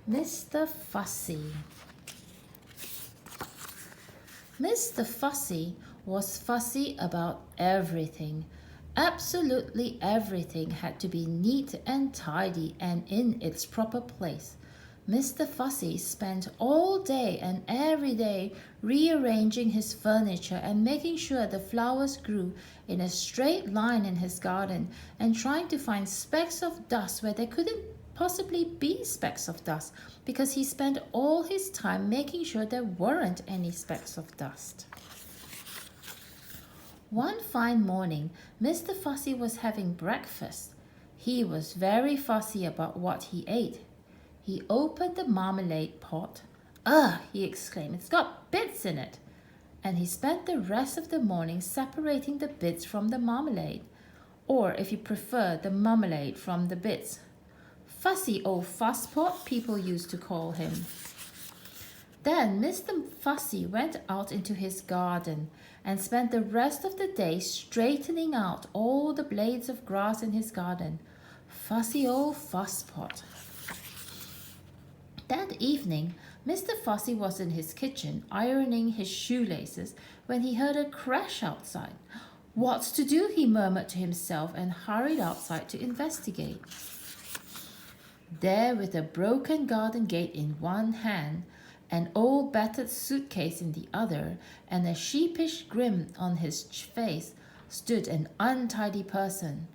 Mr. Fussy. Mr. Fussy was fussy about everything. Absolutely everything had to be neat and tidy and in its proper place. Mr. Fussy spent all day and every day rearranging his furniture and making sure the flowers grew in a straight line in his garden and trying to find specks of dust where there couldn't possibly be specks of dust because he spent all his time making sure there weren't any specks of dust. One fine morning, Mr. Fussy was having breakfast. He was very fussy about what he ate. He opened the marmalade pot. "Ugh!" he exclaimed, "it's got bits in it." And he spent the rest of the morning separating the bits from the marmalade, or if you prefer, the marmalade from the bits. Fussy old fusspot, people used to call him. Then Mr. Fussy went out into his garden and spent the rest of the day straightening out all the blades of grass in his garden. Fussy old fusspot. That evening, Mr. Fussy was in his kitchen ironing his shoelaces when he heard a crash outside. "What's to do?" he murmured to himself and hurried outside to investigate. There, with a broken garden gate in one hand, an old battered suitcase in the other, and a sheepish grin on his face, stood an untidy person,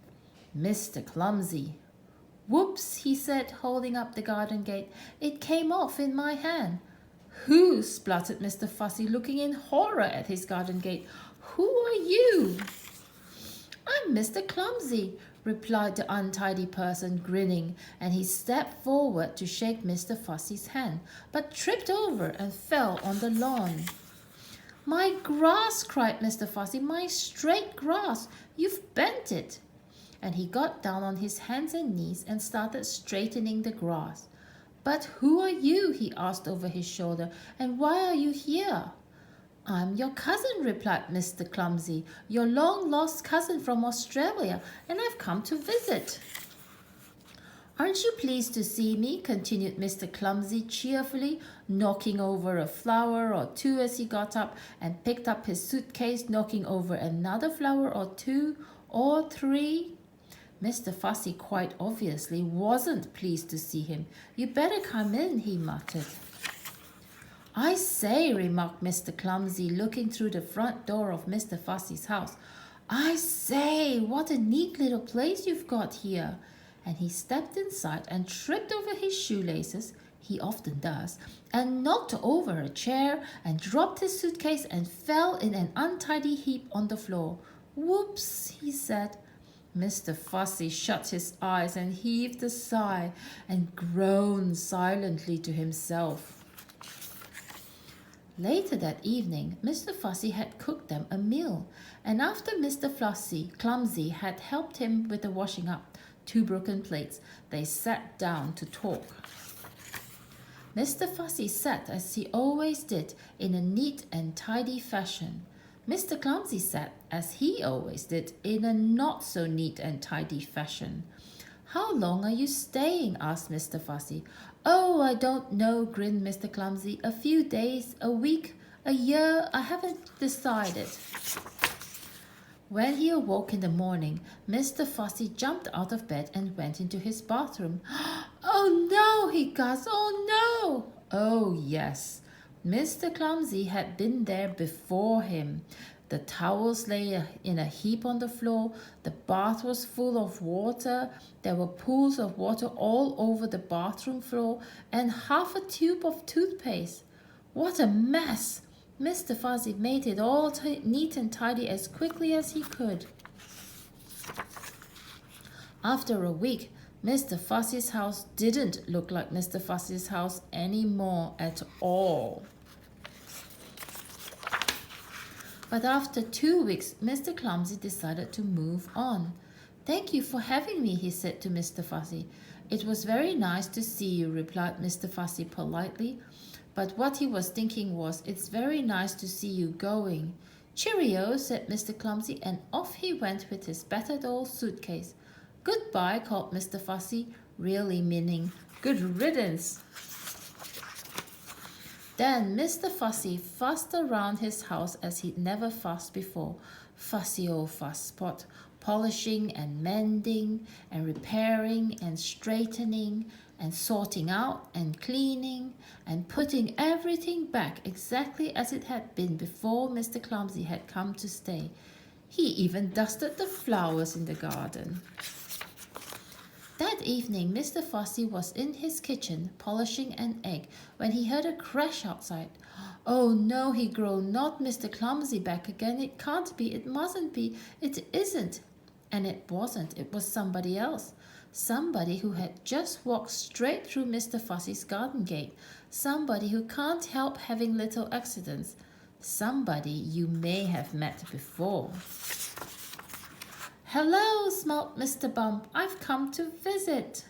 Mr. Clumsy. "Whoops," he said, holding up the garden gate. "It came off in my hand." "Who?" spluttered Mr. Fussy, looking in horror at his garden gate. "Who are you?" "I'm Mr. Clumsy," replied the untidy person, grinning, and he stepped forward to shake Mr. Fussy's hand, but tripped over and fell on the lawn. "My grass!" cried Mr. Fussy. "My straight grass! You've bent it!" And he got down on his hands and knees and started straightening the grass. "But who are you?" he asked over his shoulder, "and why are you here?" "I'm your cousin," replied Mr. Clumsy, "your long-lost cousin from Australia, and I've come to visit." "Aren't you pleased to see me?" continued Mr. Clumsy cheerfully, knocking over a flower or two as he got up and picked up his suitcase, knocking over another flower or two or three. Mr. Fussy quite obviously wasn't pleased to see him. "You better come in," he muttered. "I say," remarked Mr. Clumsy, looking through the front door of Mr. Fussy's house. "I say, what a neat little place you've got here." And he stepped inside and tripped over his shoelaces, he often does, and knocked over a chair and dropped his suitcase and fell in an untidy heap on the floor. "Whoops," he said. Mr. Fussy shut his eyes and heaved a sigh and groaned silently to himself. Later that evening, Mr. Fussy had cooked them a meal, and after Mr. Clumsy had helped him with the washing up 2 broken plates, they sat down to talk. Mr. Fussy sat as he always did, in a neat and tidy fashion. Mr. Clumsy sat, as he always did, in a not-so-neat and tidy fashion. "How long are you staying?" asked Mr. Fussy. "Oh, I don't know," grinned Mr. Clumsy. "A few days, a week, a year, I haven't decided." When he awoke in the morning, Mr. Fussy jumped out of bed and went into his bathroom. "Oh no!" he gasped. "Oh no!" Oh yes, Mr. Clumsy had been there before him. The towels lay in a heap on the floor. The bath was full of water. There were pools of water all over the bathroom floor and half a tube of toothpaste. What a mess! Mr. Fussy made it all neat and tidy as quickly as he could. After a week, Mr. Fussy's house didn't look like Mr. Fussy's house anymore at all. But after 2 weeks, Mr. Clumsy decided to move on. "Thank you for having me," he said to Mr. Fussy. "It was very nice to see you," replied Mr. Fussy politely. But what he was thinking was, "It's very nice to see you going." "Cheerio," said Mr. Clumsy, and off he went with his battered old suitcase. "Goodbye," called Mr. Fussy, really meaning good riddance. Then Mr. Fussy fussed around his house as he'd never fussed before. Fussy old fusspot, polishing and mending and repairing and straightening and sorting out and cleaning and putting everything back exactly as it had been before Mr. Clumsy had come to stay. He even dusted the flowers in the garden. That evening, Mr. Fussy was in his kitchen polishing an egg when he heard a crash outside. Oh no, he groaned, not Mr. Clumsy back again. It can't be, it mustn't be, it isn't. And it wasn't, it was somebody else. Somebody who had just walked straight through Mr. Fussy's garden gate. Somebody who can't help having little accidents. Somebody you may have met before. Hello, smiled Mr. Bump. I've come to visit.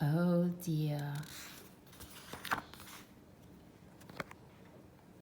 Oh dear.